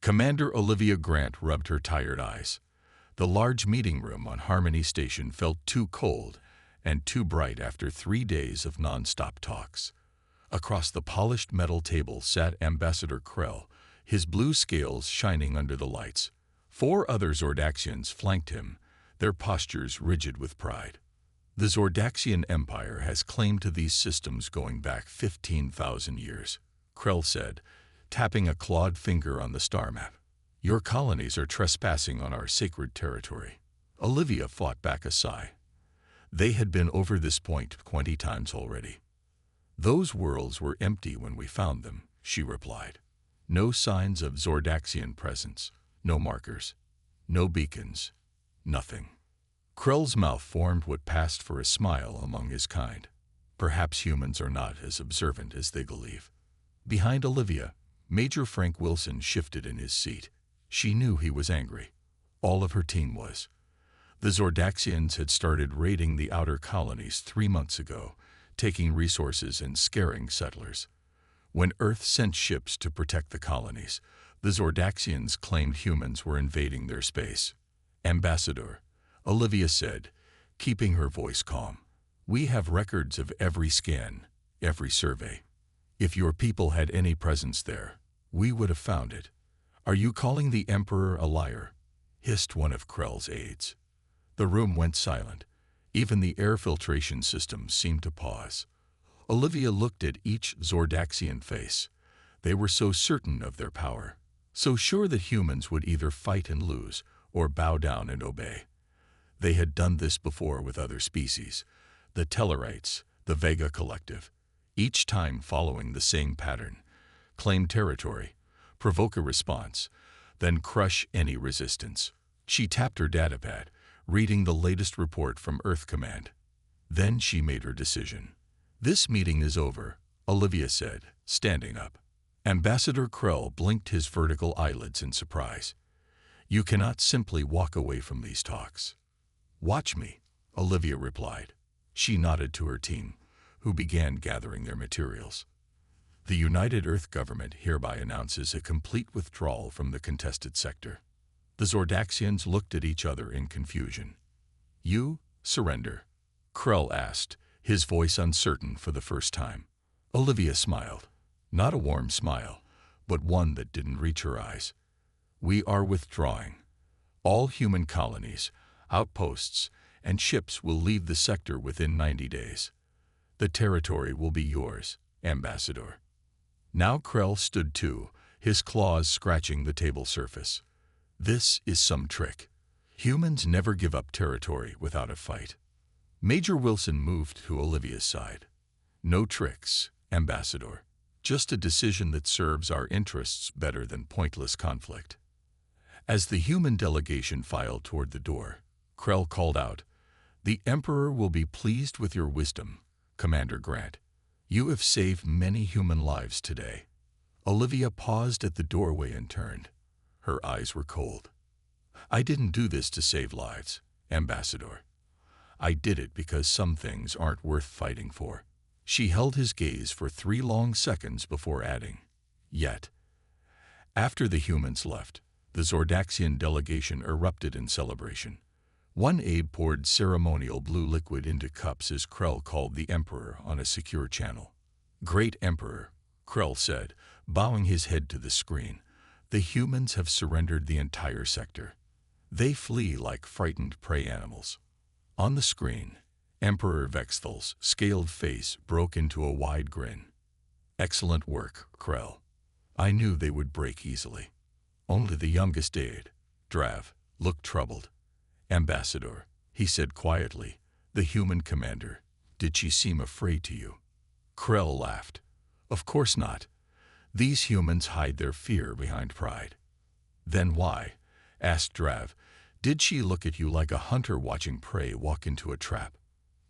Commander Olivia Grant rubbed her tired eyes. The large meeting room on Harmony Station felt too cold and too bright after 3 days of non-stop talks. Across the polished metal table sat Ambassador Krell, his blue scales shining under the lights. 4 other Zordaxians flanked him, their postures rigid with pride. The Zordaxian Empire has claim to these systems going back 15,000 years, Krell said, tapping a clawed finger on the star map. Your colonies are trespassing on our sacred territory. Olivia fought back a sigh. They had been over this point 20 times already. Those worlds were empty when we found them, she replied. No signs of Zordaxian presence, no markers, no beacons, nothing. Krell's mouth formed what passed for a smile among his kind. Perhaps humans are not as observant as they believe. Behind Olivia, Major Frank Wilson shifted in his seat. She knew he was angry. All of her team was. The Zordaxians had started raiding the outer colonies 3 months ago, taking resources and scaring settlers. When Earth sent ships to protect the colonies, the Zordaxians claimed humans were invading their space. Ambassador, Olivia said, keeping her voice calm, we have records of every scan, every survey. If your people had any presence there, we would have found it. Are you calling the Emperor a liar? Hissed one of Krell's aides. The room went silent. Even the air filtration system seemed to pause. Olivia looked at each Zordaxian face. They were so certain of their power, so sure that humans would either fight and lose or bow down and obey. They had done this before with other species, the Tellarites, the Vega Collective, each time following the same pattern: claim territory, provoke a response, then crush any resistance. She tapped her datapad, reading the latest report from Earth Command. Then she made her decision. This meeting is over, Olivia said, standing up. Ambassador Krell blinked his vertical eyelids in surprise. You cannot simply walk away from these talks. Watch me, Olivia replied. She nodded to her team, who began gathering their materials. The United Earth Government hereby announces a complete withdrawal from the contested sector. The Zordaxians looked at each other in confusion. You surrender? Krell asked, his voice uncertain for the first time. Olivia smiled. Not a warm smile, but one that didn't reach her eyes. We are withdrawing. All human colonies, outposts, and ships will leave the sector within 90 days. The territory will be yours, Ambassador. Now Krell stood too, his claws scratching the table surface. This is some trick. Humans never give up territory without a fight. Major Wilson moved to Olivia's side. No tricks, Ambassador. Just a decision that serves our interests better than pointless conflict. As the human delegation filed toward the door, Krell called out, The Emperor will be pleased with your wisdom, Commander Grant. You have saved many human lives today. Olivia paused at the doorway and turned. Her eyes were cold. I didn't do this to save lives, Ambassador. I did it because some things aren't worth fighting for. She held his gaze for 3 long seconds before adding, Yet. After the humans left, the Zordaxian delegation erupted in celebration. One aide poured ceremonial blue liquid into cups as Krell called the Emperor on a secure channel. Great Emperor, Krell said, bowing his head to the screen, the humans have surrendered the entire sector. They flee like frightened prey animals. On the screen, Emperor Vexthal's scaled face broke into a wide grin. Excellent work, Krell. I knew they would break easily. Only the youngest aide, Drav, looked troubled. Ambassador, he said quietly, the human commander, did she seem afraid to you? Krell laughed. Of course not. These humans hide their fear behind pride. Then why, asked Drav, did she look at you like a hunter watching prey walk into a trap?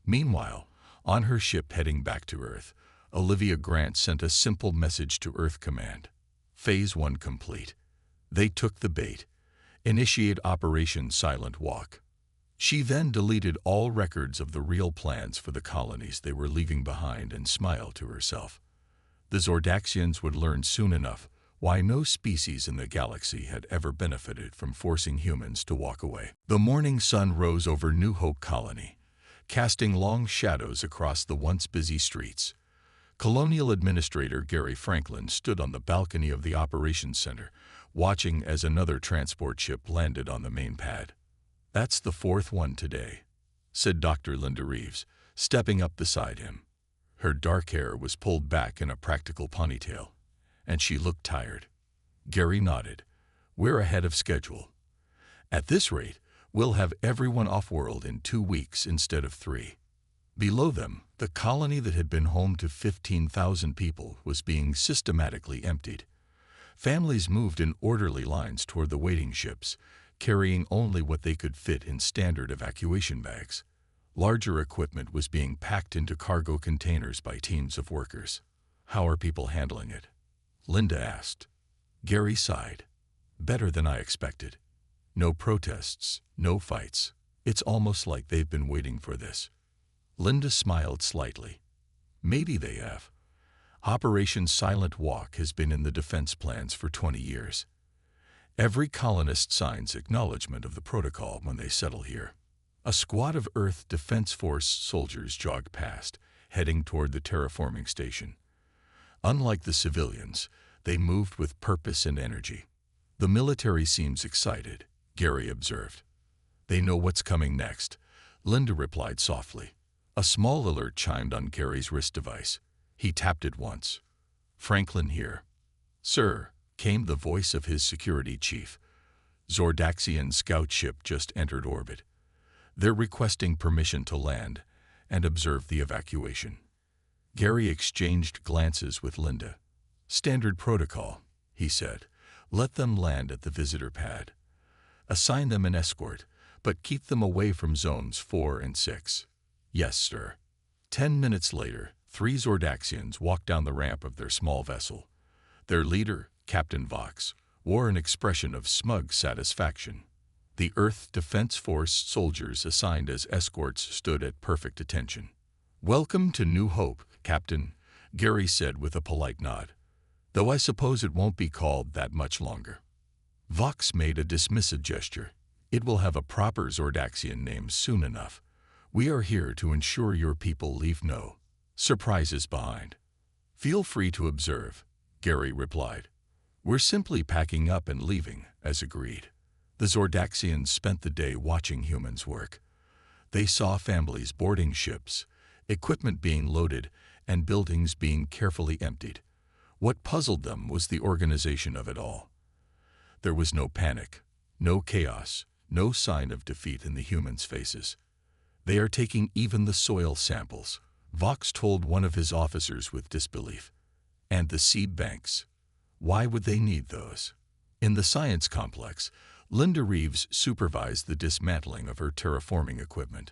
Meanwhile, on her ship heading back to Earth, Olivia Grant sent a simple message to Earth Command. Phase 1 complete. They took the bait. Initiate Operation Silent Walk. She then deleted all records of the real plans for the colonies they were leaving behind and smiled to herself. The Zordaxians would learn soon enough why no species in the galaxy had ever benefited from forcing humans to walk away. The morning sun rose over New Hope Colony, casting long shadows across the once busy streets. Colonial Administrator Gary Franklin stood on the balcony of the operations center, watching as another transport ship landed on the main pad. "That's the fourth one today," said Dr. Linda Reeves, stepping up beside him. Her dark hair was pulled back in a practical ponytail, and she looked tired. Gary nodded. "We're ahead of schedule. At this rate, we'll have everyone off-world in 2 weeks instead of 3. Below them, the colony that had been home to 15,000 people was being systematically emptied. Families moved in orderly lines toward the waiting ships, carrying only what they could fit in standard evacuation bags. Larger equipment was being packed into cargo containers by teams of workers. "How are people handling it?" Linda asked. Gary sighed. "Better than I expected. No protests, no fights. It's almost like they've been waiting for this." Linda smiled slightly. "Maybe they have. Operation Silent Walk has been in the defense plans for 20 years. Every colonist signs acknowledgement of the protocol when they settle here." A squad of Earth Defense Force soldiers jogged past, heading toward the terraforming station. Unlike the civilians, they moved with purpose and energy. "The military seems excited," Gary observed. "They know what's coming next," Linda replied softly. A small alert chimed on Gary's wrist device. He tapped it once. "Franklin here." "Sir," came the voice of his security chief. "Zordaxian scout ship just entered orbit. They're requesting permission to land and observe the evacuation." Gary exchanged glances with Linda. "Standard protocol," he said. "Let them land at the visitor pad. Assign them an escort, but keep them away from zones 4 and 6. "Yes, sir." 10 minutes later, 3 Zordaxians walked down the ramp of their small vessel. Their leader, Captain Vox, wore an expression of smug satisfaction. The Earth Defense Force soldiers assigned as escorts stood at perfect attention. "Welcome to New Hope, Captain," Gary said with a polite nod. "Though I suppose it won't be called that much longer." Vox made a dismissive gesture. "It will have a proper Zordaxian name soon enough. We are here to ensure your people leave no surprises behind." "Feel free to observe," Gary replied. "We're simply packing up and leaving, as agreed." The Zordaxians spent the day watching humans work. They saw families boarding ships, equipment being loaded, and buildings being carefully emptied. What puzzled them was the organization of it all. There was no panic, no chaos, no sign of defeat in the humans' faces. "They are taking even the soil samples," Vox told one of his officers with disbelief. "And the seed banks. Why would they need those?" In the science complex, Linda Reeves supervised the dismantling of her terraforming equipment.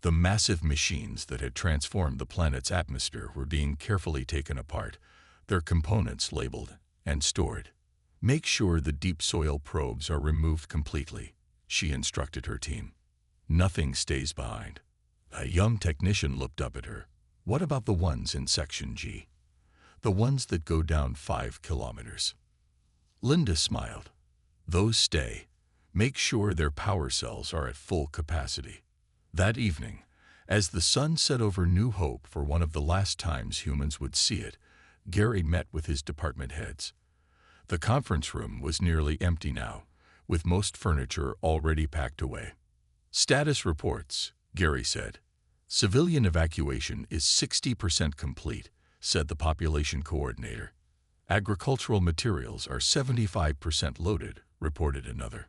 The massive machines that had transformed the planet's atmosphere were being carefully taken apart, their components labeled and stored. "Make sure the deep soil probes are removed completely," she instructed her team. "Nothing stays behind." A young technician looked up at her. "What about the ones in Section G? The ones that go down 5 kilometers?" Linda smiled. "Those stay. Make sure their power cells are at full capacity." That evening, as the sun set over New Hope for one of the last times humans would see it, Gary met with his department heads. The conference room was nearly empty now, with most furniture already packed away. "Status reports," Gary said. "Civilian evacuation is 60% complete," said the population coordinator. "Agricultural materials are 75% loaded," reported another.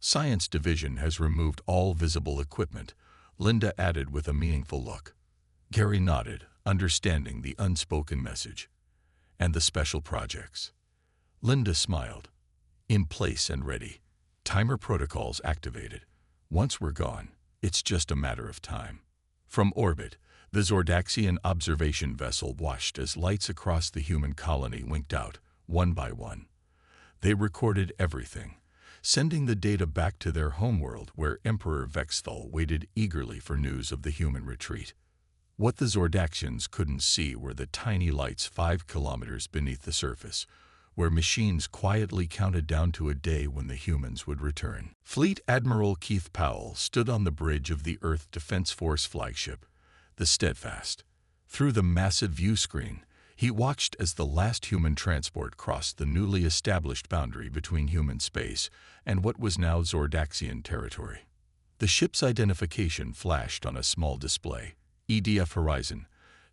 "Science division has removed all visible equipment," Linda added with a meaningful look. Gary nodded, understanding the unspoken message. "And the special projects?" Linda smiled. "In place and ready. Timer protocols activated. Once we're gone, it's just a matter of time." From orbit, the Zordaxian observation vessel watched as lights across the human colony winked out, one by one. They recorded everything, sending the data back to their homeworld where Emperor Vexthal waited eagerly for news of the human retreat. What the Zordaxians couldn't see were the tiny lights 5 kilometers beneath the surface, where machines quietly counted down to a day when the humans would return. Fleet Admiral Keith Powell stood on the bridge of the Earth Defense Force flagship, the Steadfast. Through the massive view screen, he watched as the last human transport crossed the newly established boundary between human space and what was now Zordaxian territory. The ship's identification flashed on a small display, EDF Horizon,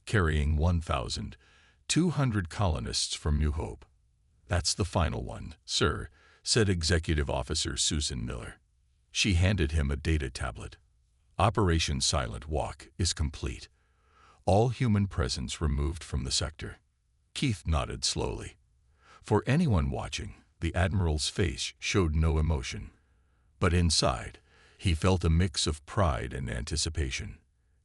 carrying 1,200 colonists from New Hope. "That's the final one, sir," said Executive Officer Susan Miller. She handed him a data tablet. "Operation Silent Walk is complete. All human presence removed from the sector." Keith nodded slowly. For anyone watching, the Admiral's face showed no emotion. But inside, he felt a mix of pride and anticipation.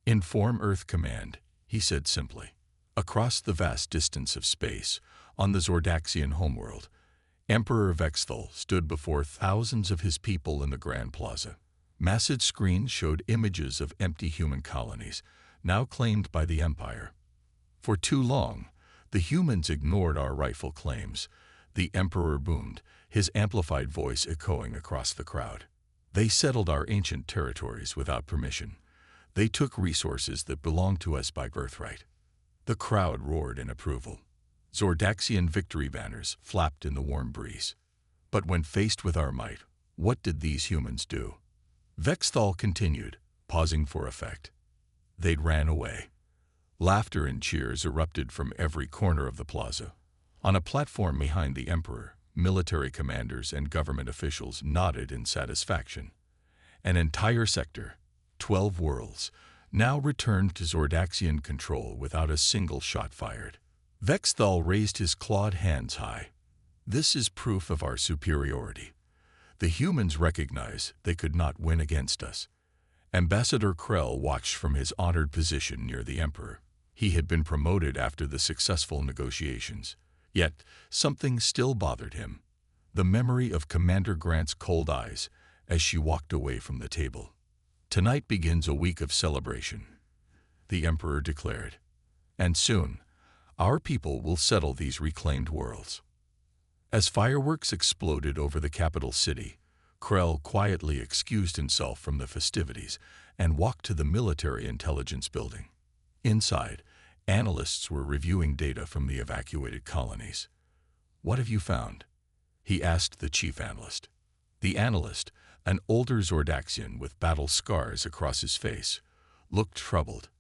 "Inform Earth Command," he said simply. Across the vast distance of space, on the Zordaxian homeworld, Emperor Vexthal stood before thousands of his people in the Grand Plaza. Massive screens showed images of empty human colonies, now claimed by the Empire. "For too long, the humans ignored our rightful claims," the Emperor boomed, his amplified voice echoing across the crowd. "They settled our ancient territories without permission. They took resources that belonged to us by birthright." The crowd roared in approval. Zordaxian victory banners flapped in the warm breeze. But when faced with our might, what did these humans do? Vexthal continued, pausing for effect. "They ran away." Laughter and cheers erupted from every corner of the plaza. On a platform behind the Emperor, military commanders and government officials nodded in satisfaction. An entire sector, 12 worlds, now returned to Zordaxian control without a single shot fired. Vexthal raised his clawed hands high. "This is proof of our superiority. The humans recognize they could not win against us." Ambassador Krell watched from his honored position near the Emperor. He had been promoted after the successful negotiations. Yet, something still bothered him. The memory of Commander Grant's cold eyes as she walked away from the table. "Tonight begins a week of celebration," the Emperor declared. "And soon, our people will settle these reclaimed worlds." As fireworks exploded over the capital city, Krell quietly excused himself from the festivities and walked to the military intelligence building. Inside, analysts were reviewing data from the evacuated colonies. "What have you found?" he asked the chief analyst. The analyst, an older Zordaxian with battle scars across his face, looked troubled.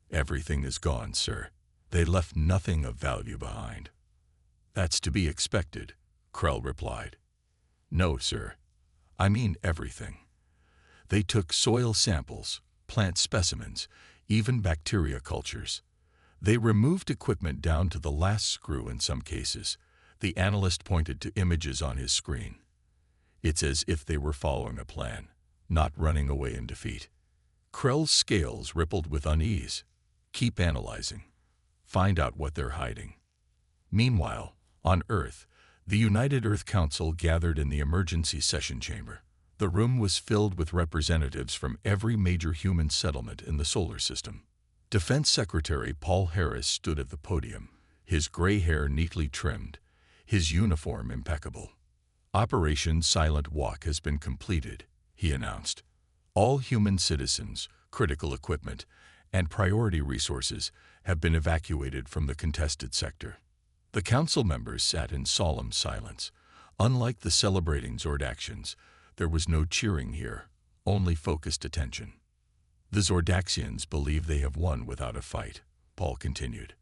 "Everything is gone, sir. They left nothing of value behind." "That's to be expected," Krell replied. "No, sir. I mean everything. They took soil samples, plant specimens, even bacteria cultures. They removed equipment down to the last screw in some cases." The analyst pointed to images on his screen. "It's as if they were following a plan, not running away in defeat." Krell's scales rippled with unease. "Keep analyzing. Find out what they're hiding." Meanwhile, on Earth, the United Earth Council gathered in the emergency session chamber. The room was filled with representatives from every major human settlement in the solar system. Defense Secretary Paul Harris stood at the podium, his gray hair neatly trimmed, his uniform impeccable. "Operation Silent Walk has been completed," he announced. "All human citizens, critical equipment, and priority resources have been evacuated from the contested sector." The council members sat in solemn silence. Unlike the celebrating Zordaxians, there was no cheering here, only focused attention. "The Zordaxians believe they have won without a fight," Paul continued.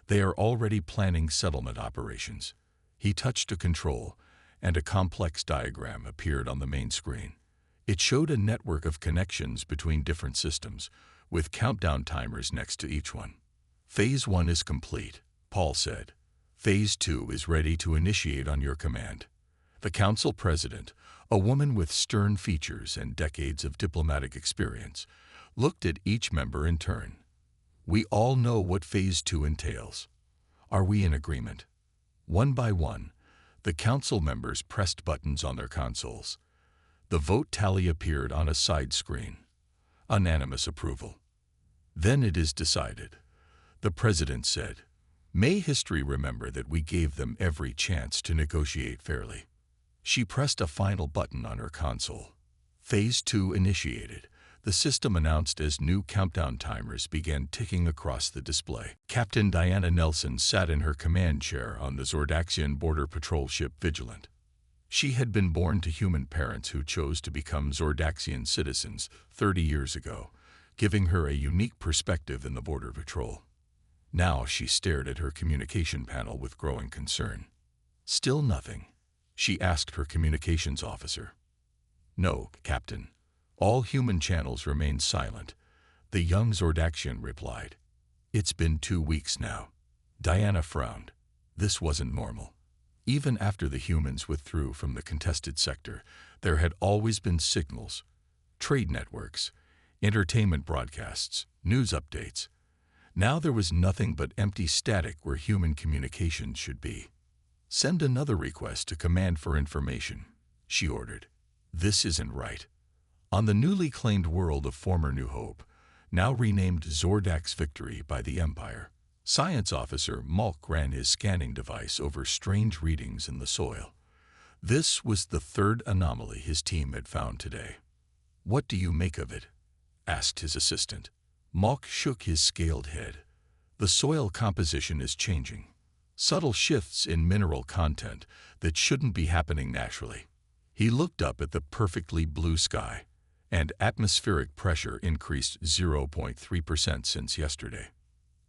"They are already planning settlement operations." He touched a control, and a complex diagram appeared on the main screen. It showed a network of connections between different systems, with countdown timers next to each one. "Phase 1 is complete," Paul said. "Phase 2 is ready to initiate on your command." The council president, a woman with stern features and decades of diplomatic experience, looked at each member in turn. "We all know what Phase 2 entails. Are we in agreement?" One by one, the council members pressed buttons on their consoles. The vote tally appeared on a side screen. Unanimous approval. "Then it is decided," the president said. May history remember that we gave them every chance to negotiate fairly. She pressed a final button on her console. Phase 2 initiated. The system announced as new countdown timers began ticking across the display. Captain Diana Nelson sat in her command chair on the Zordaxian border patrol ship Vigilant. She had been born to human parents who chose to become Zordaxian citizens 30 years ago, giving her a unique perspective in the border patrol. Now she stared at her communication panel with growing concern. Still nothing, she asked her communications officer. No, Captain. All human channels remain silent, the young Zordaxian replied. It's been 2 weeks now. Diana frowned. This wasn't normal. Even after the humans withdrew from the contested sector, there had always been signals, trade networks, entertainment broadcasts, news updates. Now there was nothing but empty static where human communications should be. Send another request to Command for Information, she ordered. This isn't right. On the newly claimed world of former New Hope, now renamed Zordax Victory by the Empire, Science Officer Malk ran his scanning device over strange readings in the soil. This was the third anomaly his team had found today. What do you make of it? Asked his assistant. Malk shook his scaled head. The soil composition is changing. Subtle shifts in mineral content that shouldn't be happening naturally. He looked up at the perfectly blue sky, and atmospheric pressure increased 0.3% since yesterday.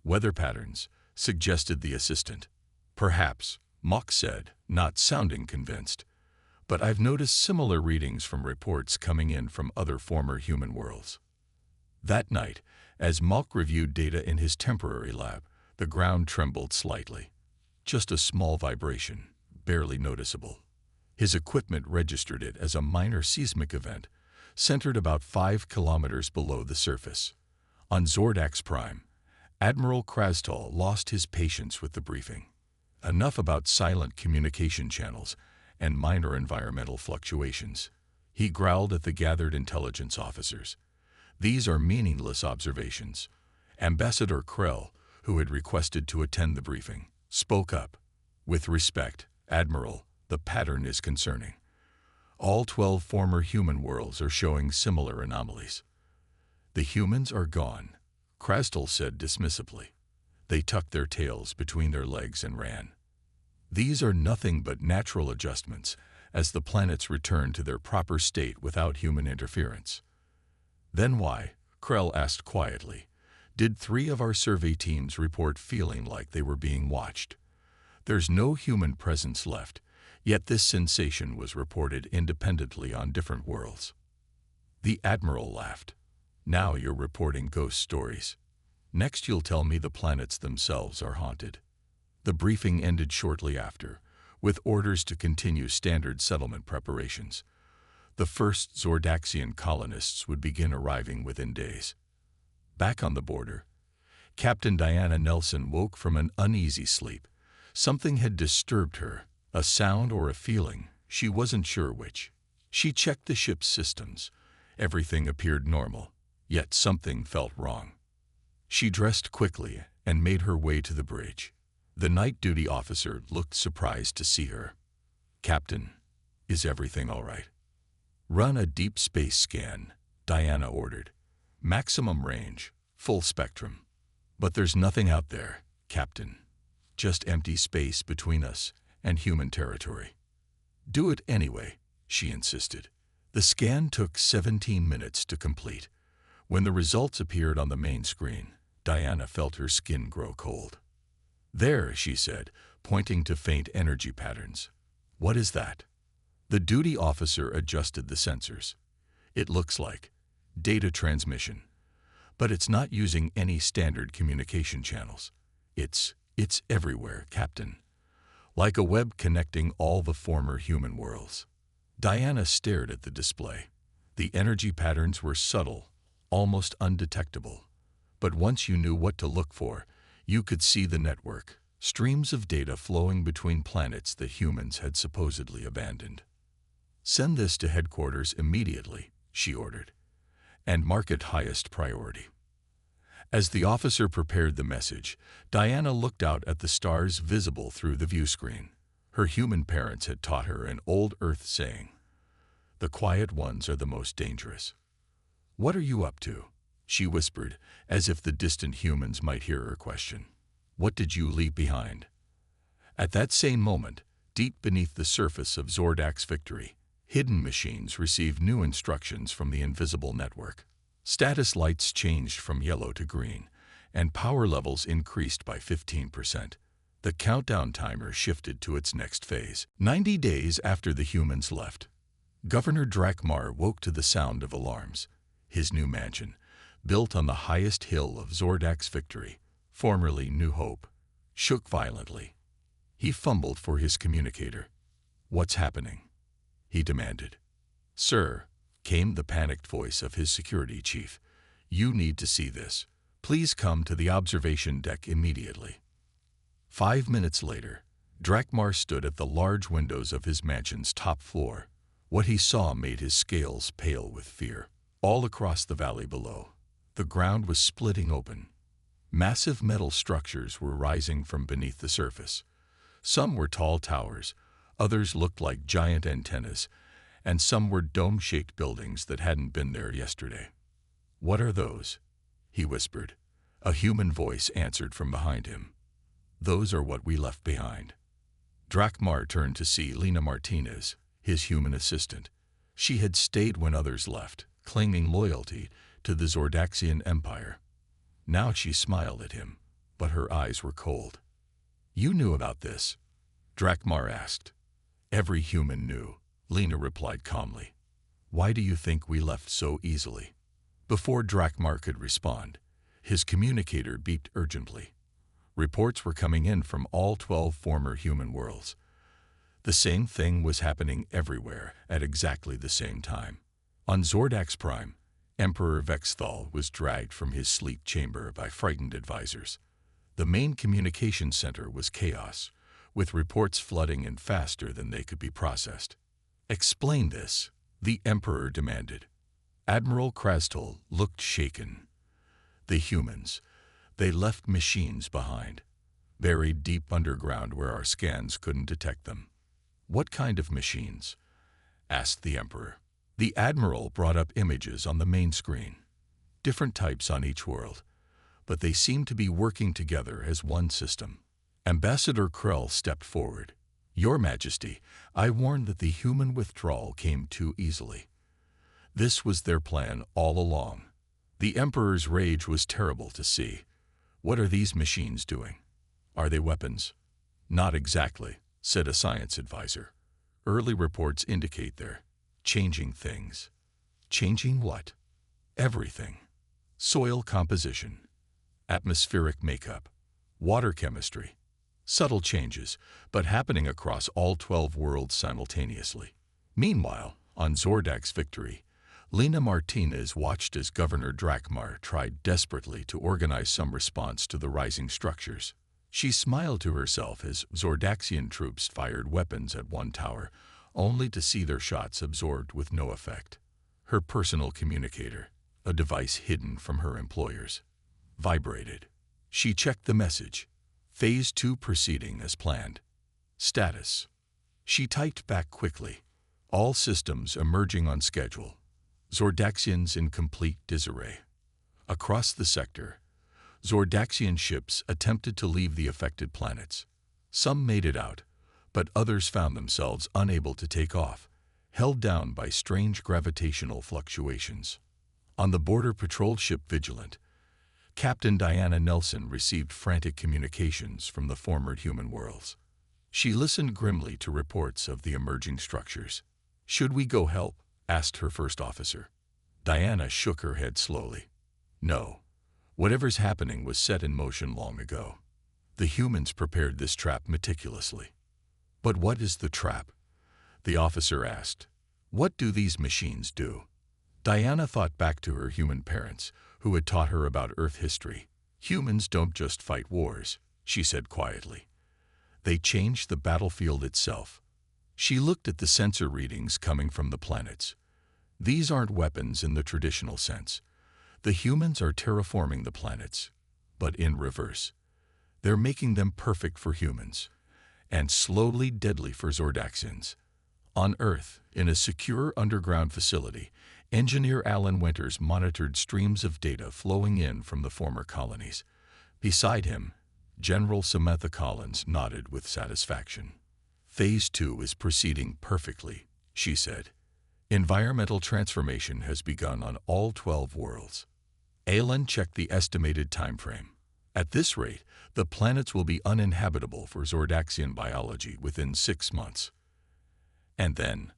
Weather patterns, suggested the assistant. Perhaps, Malk said, not sounding convinced. But I've noticed similar readings from reports coming in from other former human worlds. That night, as Malk reviewed data in his temporary lab, the ground trembled slightly. Just a small vibration, barely noticeable. His equipment registered it as a minor seismic event, centered about 5 kilometers below the surface. On Zordax Prime, Admiral Krastal lost his patience with the briefing. Enough about silent communication channels and minor environmental fluctuations. He growled at the gathered intelligence officers. These are meaningless observations. Ambassador Krell, who had requested to attend the briefing, spoke up. With respect, Admiral, the pattern is concerning. All 12 former human worlds are showing similar anomalies. The humans are gone, Krastal said dismissively. They tucked their tails between their legs and ran. These are nothing but natural adjustments as the planets return to their proper state without human interference. Then why, Krell asked quietly, did 3 of our survey teams report feeling like they were being watched? There's no human presence left, yet this sensation was reported independently on different worlds. The Admiral laughed. Now you're reporting ghost stories. Next you'll tell me the planets themselves are haunted. The briefing ended shortly after, with orders to continue standard settlement preparations. The first Zordaxian colonists would begin arriving within days. Back on the border, Captain Diana Nelson woke from an uneasy sleep. Something had disturbed her, a sound or a feeling, she wasn't sure which. She checked the ship's systems. Everything appeared normal, yet something felt wrong. She dressed quickly and made her way to the bridge. The night duty officer looked surprised to see her. Captain, is everything all right? Run a deep space scan, Diana ordered. Maximum range, full spectrum. But there's nothing out there, Captain. Just empty space between us and human territory. Do it anyway, she insisted. The scan took 17 minutes to complete. When the results appeared on the main screen, Diana felt her skin grow cold. There, she said, pointing to faint energy patterns. What is that? The duty officer adjusted the sensors. It looks like data transmission, but it's not using any standard communication channels. It's everywhere, Captain. Like a web connecting all the former human worlds. Diana stared at the display. The energy patterns were subtle, almost undetectable. But once you knew what to look for, you could see the network, streams of data flowing between planets that humans had supposedly abandoned. Send this to headquarters immediately, she ordered, and mark it highest priority. As the officer prepared the message, Diana looked out at the stars visible through the view screen. Her human parents had taught her an old Earth saying, "The quiet ones are the most dangerous." "What are you up to?" she whispered, as if the distant humans might hear her question. "What did you leave behind?" At that same moment, deep beneath the surface of Zordak's Victory, hidden machines received new instructions from the invisible network. Status lights changed from yellow to green, and power levels increased by 15%. The countdown timer shifted to its next phase. 90 days after the humans left, Governor Drakmar woke to the sound of alarms. His new mansion, built on the highest hill of Zordak's Victory, formerly New Hope, shook violently. He fumbled for his communicator. "What's happening?" he demanded. "Sir," came the panicked voice of his security chief, "you need to see this. Please come to the observation deck immediately." 5 minutes later, Drakmar stood at the large windows of his mansion's top floor. What he saw made his scales pale with fear. All across the valley below, the ground was splitting open. Massive metal structures were rising from beneath the surface. Some were tall towers, others looked like giant antennas, and some were dome-shaped buildings that hadn't been there yesterday. "What are those?" he whispered. A human voice answered from behind him. "Those are what we left behind." Drakmar turned to see Lena Martinez, his human assistant. She had stayed when others left, claiming loyalty to the Zordaxian Empire. Now she smiled at him, but her eyes were cold. "You knew about this?" Drakmar asked. "Every human knew," Lena replied calmly. "Why do you think we left so easily?" Before Drakmar could respond, his communicator beeped urgently. Reports were coming in from all 12 former human worlds. The same thing was happening everywhere at exactly the same time. On Zordax Prime, Emperor Vexthal was dragged from his sleep chamber by frightened advisors. The main communication center was chaos, with reports flooding in faster than they could be processed. "Explain this," the Emperor demanded. Admiral Krastul looked shaken. "The humans, they left machines behind, buried deep underground where our scans couldn't detect them." "What kind of machines?" asked the Emperor. The Admiral brought up images on the main screen. Different types on each world, but they seemed to be working together as one system. Ambassador Krell stepped forward. "Your Majesty, I warned that the human withdrawal came too easily. This was their plan all along." The Emperor's rage was terrible to see. "What are these machines doing? Are they weapons?" "Not exactly," said a science advisor. "Early reports indicate they're changing things." "Changing what?" "Everything. Soil composition, atmospheric makeup, water chemistry. Subtle changes, but happening across all 12 worlds simultaneously." Meanwhile, on Zordak's Victory, Lena Martinez watched as Governor Drakmar tried desperately to organize some response to the rising structures. She smiled to herself as Zordaxian troops fired weapons at one tower, only to see their shots absorbed with no effect. Her personal communicator, a device hidden from her employers, vibrated. She checked the message. "Phase 2 proceeding as planned. Status." She typed back quickly. "All systems emerging on schedule. Zordaxians in complete disarray." Across the sector, Zordaxian ships attempted to leave the affected planets. Some made it out, but others found themselves unable to take off, held down by strange gravitational fluctuations. On the border patrol ship Vigilant, Captain Diana Nelson received frantic communications from the former human worlds. She listened grimly to reports of the emerging structures. "Should we go help?" asked her first officer. Diana shook her head slowly. "No. Whatever's happening was set in motion long ago. The humans prepared this trap meticulously." "But what is the trap?" the officer asked. "What do these machines do?" Diana thought back to her human parents, who had taught her about Earth history. "Humans don't just fight wars," she said quietly. "They change the battlefield itself." She looked at the sensor readings coming from the planets. "These aren't weapons in the traditional sense. The humans are terraforming the planets, but in reverse. They're making them perfect for humans, and slowly deadly for Zordaxians. On Earth, in a secure underground facility, engineer Alan Winters monitored streams of data flowing in from the former colonies. Beside him, General Samantha Collins nodded with satisfaction. Phase 2 is proceeding perfectly, she said. Environmental transformation has begun on all 12 worlds. Alan checked the estimated time frame. At this rate, the planets will be uninhabitable for Zordaxian biology within 6 months. And then,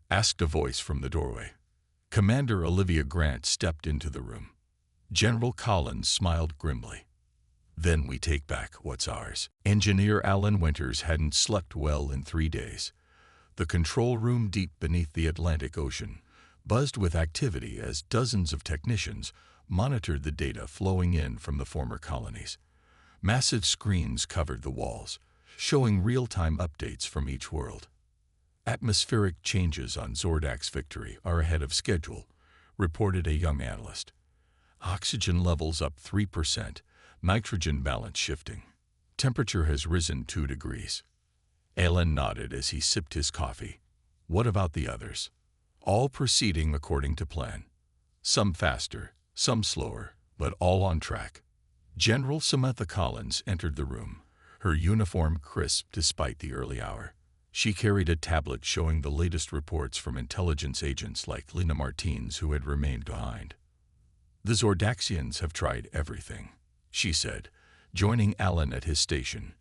asked a voice from the doorway. Commander Olivia Grant stepped into the room. General Collins smiled grimly. Then we take back what's ours. Engineer Alan Winters hadn't slept well in 3 days. The control room deep beneath the Atlantic Ocean buzzed with activity as dozens of technicians monitored the data flowing in from the former colonies. Massive screens covered the walls, showing real-time updates from each world. Atmospheric changes on Zordax Victory are ahead of schedule, reported a young analyst. Oxygen levels up 3%, nitrogen balance shifting. Temperature has risen 2 degrees. Alan nodded as he sipped his coffee. What about the others? All proceeding according to plan. Some faster, some slower, but all on track. General Samantha Collins entered the room, her uniform crisp despite the early hour. She carried a tablet showing the latest reports from intelligence agents like Lena Martins who had remained behind. The Zordaxians have tried everything, she said, joining Alan at his station.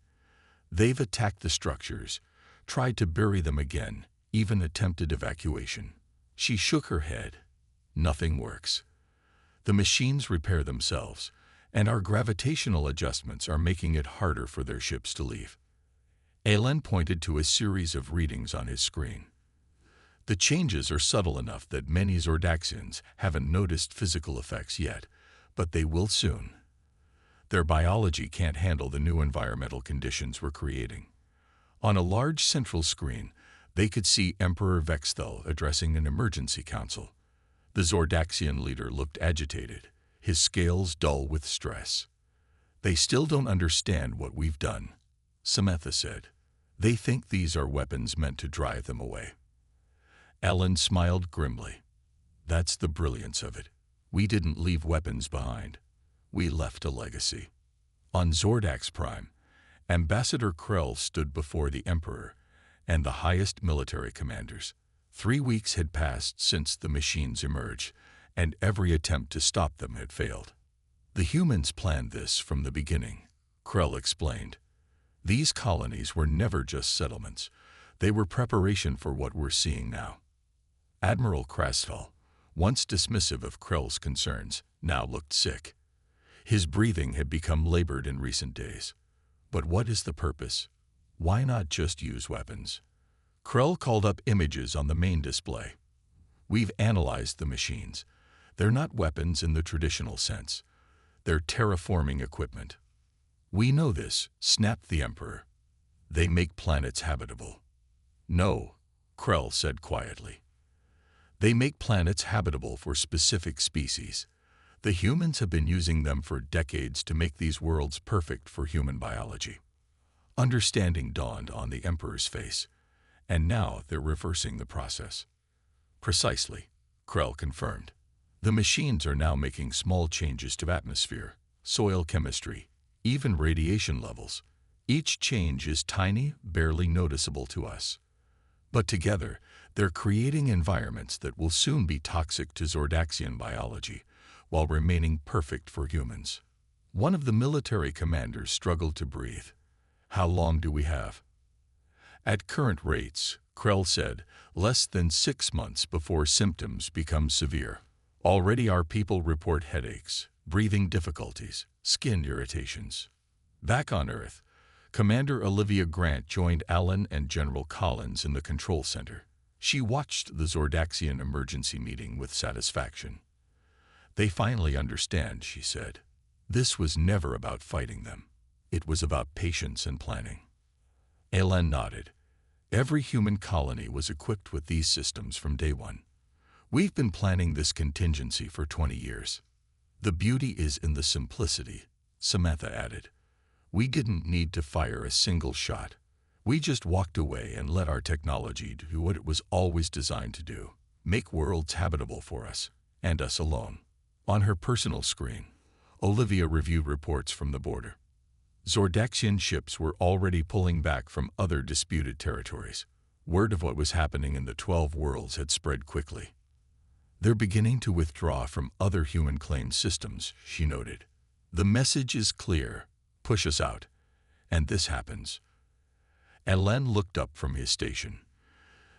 They've attacked the structures, tried to bury them again, even attempted evacuation. She shook her head. Nothing works. The machines repair themselves, and our gravitational adjustments are making it harder for their ships to leave. Alan pointed to a series of readings on his screen. The changes are subtle enough that many Zordaxians haven't noticed physical effects yet, but they will soon. Their biology can't handle the new environmental conditions we're creating. On a large central screen, they could see Emperor Vexthel addressing an emergency council. The Zordaxian leader looked agitated, his scales dull with stress. They still don't understand what we've done, Samantha said. They think these are weapons meant to drive them away. Alan smiled grimly. That's the brilliance of it. We didn't leave weapons behind. We left a legacy. On Zordax Prime, Ambassador Krell stood before the Emperor and the highest military commanders. 3 weeks had passed since the machines emerged, and every attempt to stop them had failed. The humans planned this from the beginning, Krell explained. These colonies were never just settlements. They were preparation for what we're seeing now. Admiral Krasfel, once dismissive of Krell's concerns, now looked sick. His breathing had become labored in recent days. But what is the purpose? Why not just use weapons? Krell called up images on the main display. We've analyzed the machines. They're not weapons in the traditional sense. They're terraforming equipment. We know this, snapped the Emperor. They make planets habitable. No, Krell said quietly. They make planets habitable for specific species. The humans have been using them for decades to make these worlds perfect for human biology. Understanding dawned on the Emperor's face, and now they're reversing the process. Precisely, Krell confirmed. The machines are now making small changes to atmosphere, soil chemistry, even radiation levels. Each change is tiny, barely noticeable to us. But together, they're creating environments that will soon be toxic to Zordaxian biology, while remaining perfect for humans. One of the military commanders struggled to breathe. How long do we have? At current rates, Krell said, less than 6 months before symptoms become severe. Already our people report headaches, breathing difficulties, skin irritations. Back on Earth, Commander Olivia Grant joined Alan and General Collins in the control center. She watched the Zordaxian emergency meeting with satisfaction. They finally understand, she said. This was never about fighting them. It was about patience and planning. Alan nodded. Every human colony was equipped with these systems from day one. We've been planning this contingency for 20 years. The beauty is in the simplicity, Samantha added. We didn't need to fire a single shot. We just walked away and let our technology do what it was always designed to do, make worlds habitable for us, and us alone. On her personal screen, Olivia reviewed reports from the border. Zordaxian ships were already pulling back from other disputed territories. Word of what was happening in the 12 worlds had spread quickly. They're beginning to withdraw from other human-claimed systems, she noted. The message is clear. Push us out. And this happens. Alain looked up from his station.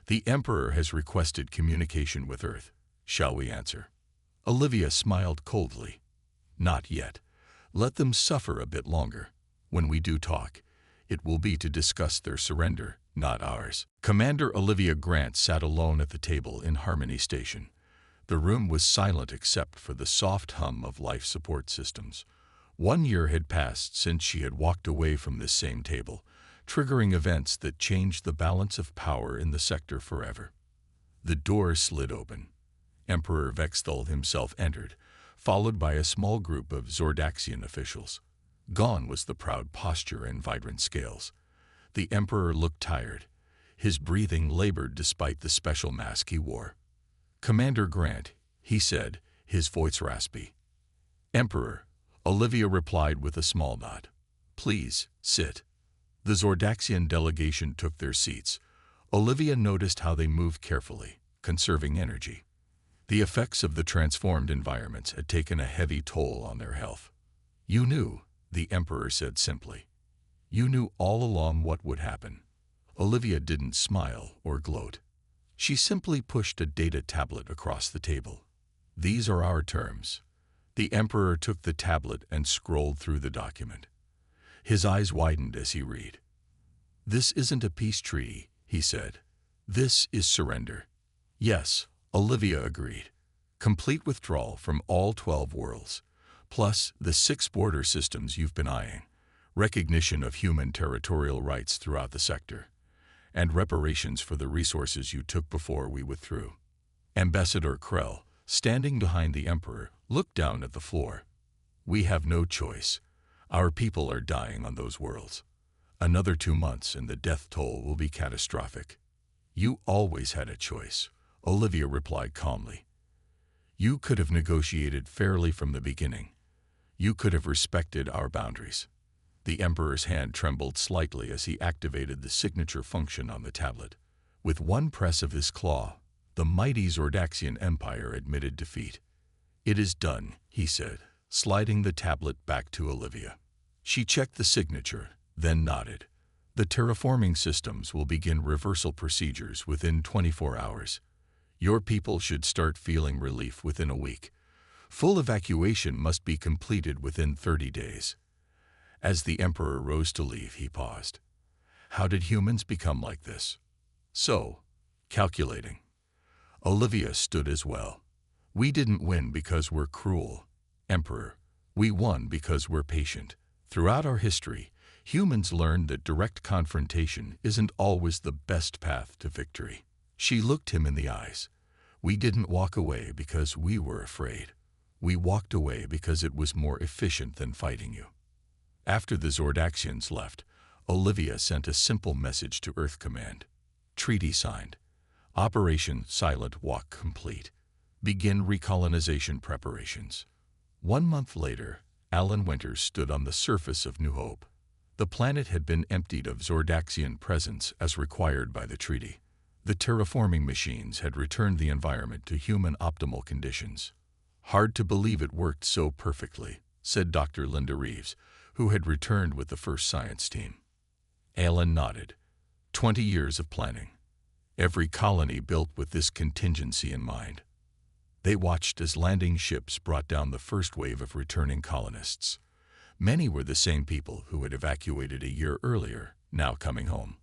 The Emperor has requested communication with Earth. Shall we answer? Olivia smiled coldly. Not yet. Let them suffer a bit longer. When we do talk, it will be to discuss their surrender, not ours. Commander Olivia Grant sat alone at the table in Harmony Station. The room was silent except for the soft hum of life support systems. 1 year had passed since she had walked away from this same table, triggering events that changed the balance of power in the sector forever. The door slid open. Emperor Vexthal himself entered, followed by a small group of Zordaxian officials. Gone was the proud posture and vibrant scales. The Emperor looked tired. His breathing labored despite the special mask he wore. Commander Grant, he said, his voice raspy. Emperor, Olivia replied with a small nod. Please, sit. The Zordaxian delegation took their seats. Olivia noticed how they moved carefully, conserving energy. The effects of the transformed environments had taken a heavy toll on their health. You knew, the Emperor said simply. You knew all along what would happen. Olivia didn't smile or gloat. She simply pushed a data tablet across the table. These are our terms. The Emperor took the tablet and scrolled through the document. His eyes widened as he read. This isn't a peace treaty, he said. This is surrender. Yes, Olivia agreed. Complete withdrawal from all 12 worlds, plus the 6 border systems you've been eyeing, recognition of human territorial rights throughout the sector, and reparations for the resources you took before we withdrew. Ambassador Krell, standing behind the Emperor, looked down at the floor. We have no choice. Our people are dying on those worlds. Another 2 months and the death toll will be catastrophic. You always had a choice, Olivia replied calmly. You could have negotiated fairly from the beginning. You could have respected our boundaries. The Emperor's hand trembled slightly as he activated the signature function on the tablet. With one press of his claw, the mighty Zordaxian Empire admitted defeat. It is done, he said, sliding the tablet back to Olivia. She checked the signature, then nodded. The terraforming systems will begin reversal procedures within 24 hours. Your people should start feeling relief within a week. Full evacuation must be completed within 30 days. As the Emperor rose to leave, he paused. How did humans become like this? So, calculating. Olivia stood as well. We didn't win because we're cruel, Emperor. We won because we're patient. Throughout our history, humans learned that direct confrontation isn't always the best path to victory. She looked him in the eyes. We didn't walk away because we were afraid. We walked away because it was more efficient than fighting you. After the Zordaxians left, Olivia sent a simple message to Earth Command. Treaty signed. Operation Silent Walk complete. Begin recolonization preparations. 1 month later, Alan Winters stood on the surface of New Hope. The planet had been emptied of Zordaxian presence as required by the treaty. The terraforming machines had returned the environment to human optimal conditions. Hard to believe it worked so perfectly, said Dr. Linda Reeves, who had returned with the first science team. Alan nodded. 20 years of planning. Every colony built with this contingency in mind. They watched as landing ships brought down the first wave of returning colonists. Many were the same people who had evacuated a year earlier, now coming home.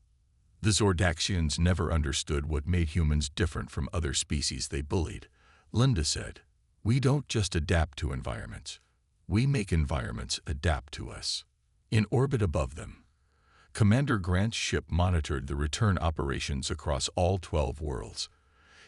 The Zordaxians never understood what made humans different from other species they bullied. Linda said, "We don't just adapt to environments. We make environments adapt to us." In orbit above them, Commander Grant's ship monitored the return operations across all 12 worlds.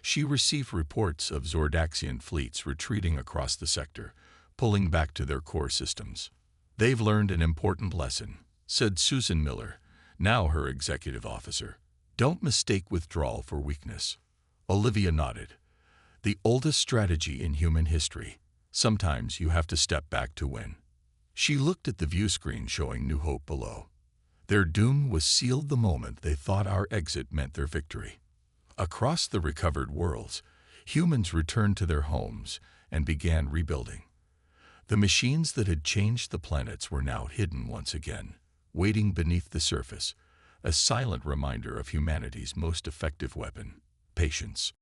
She received reports of Zordaxian fleets retreating across the sector, pulling back to their core systems. "They've learned an important lesson," said Susan Miller, now her executive officer. "Don't mistake withdrawal for weakness." Olivia nodded. "The oldest strategy in human history. Sometimes you have to step back to win." She looked at the view screen showing New Hope below. Their doom was sealed the moment they thought our exit meant their victory. Across the recovered worlds, humans returned to their homes and began rebuilding. The machines that had changed the planets were now hidden once again, waiting beneath the surface, a silent reminder of humanity's most effective weapon: patience.